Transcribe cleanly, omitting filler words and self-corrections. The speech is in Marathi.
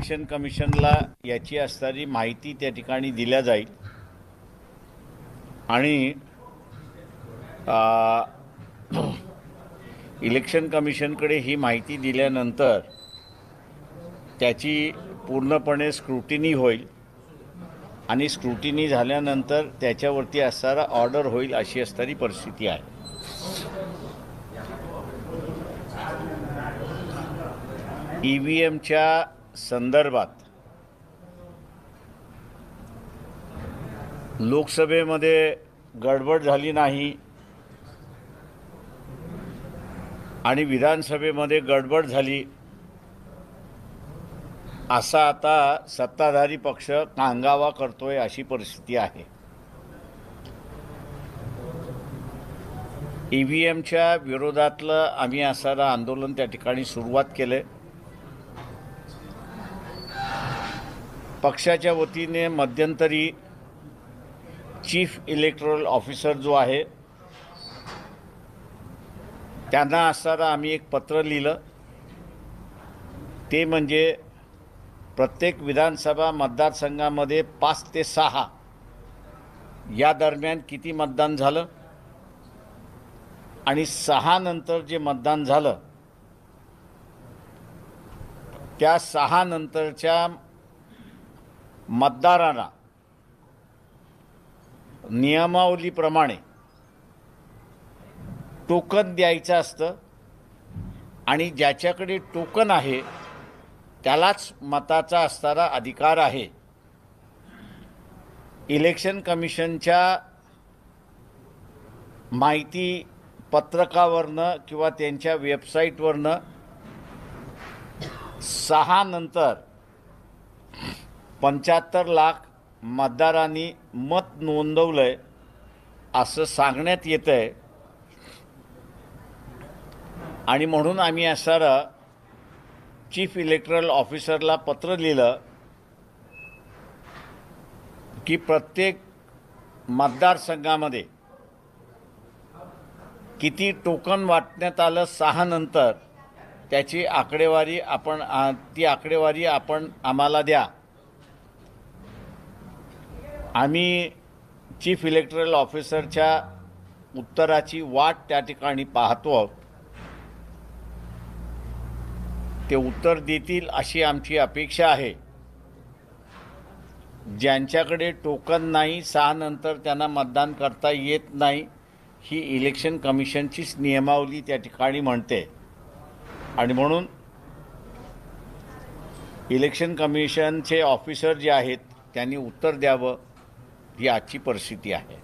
इलेक्शन कमिशनला याची असणारी माहिती त्या ठिकाणी दिल्या जाईल आणि इलेक्शन कमिशनकडे ही माहिती दिल्यानंतर त्याची पूर्णपणे स्क्रुटिनी होईल आणि स्क्रुटिनी झाल्यानंतर त्याच्यावरती असणारा ऑर्डर होईल अशी असणारी परिस्थिती आहे. EVMच्या संदर्भात लोकसभेमध्ये गडबड झाली नाही आणि विधानसभेमध्ये गडबड झाली असा आता सत्ताधारी पक्ष कांगावा करतोय अशी परिस्थिती आहे. EVMच्या विरोधातलं आम्ही असणारं आंदोलन त्या ठिकाणी सुरुवात केलं. पक्षाच्या वतीने मध्यंतरी चीफ इलेक्टोरल ऑफिसर जो आहे त्यांना असणारं आम्ही एक पत्र लिहिलं. ते म्हणजे प्रत्येक विधानसभा मतदारसंघामध्ये 5 ते 6 या दरम्यान किती मतदान झालं आणि 6 नंतर जे मतदान झालं त्या 6 नंतरच्या मतदारांना नियमावलीप्रमाणे टोकन द्यायचं असतं आणि ज्याच्याकडे टोकन आहे त्यालाच मताचा असणारा अधिकार आहे. इलेक्शन कमिशनच्या माहिती पत्रकावरनं किंवा त्यांच्या वेबसाईटवरनं 6 नंतर 75 लाख मतदारांनी मत नोंदवलंय असं सांगण्यात येतं आहे आणि म्हणून आम्ही असणारं चीफ इलेक्टोरल ऑफिसरला पत्र लिहिलं की प्रत्येक मतदारसंघामध्ये किती टोकन वाटण्यात आलं 6 नंतर त्याची आकडेवारी आपण आम्हाला द्या. आम्ही चीफ इलेक्टोरल ऑफिसरच्या उत्तराची वाट त्या ठिकाणी पाहतो आहोत. ते उत्तर देतील अशी आमची अपेक्षा आहे. ज्यांच्याकडे टोकन नाही 6 नंतर त्यांना मतदान करता येत नाही ही इलेक्शन कमिशनचीच नियमावली त्या ठिकाणी म्हणते आणि म्हणून इलेक्शन कमिशनचे ऑफिसर जे आहेत त्यांनी उत्तर द्यावं ही आजची परिस्थिती आहे.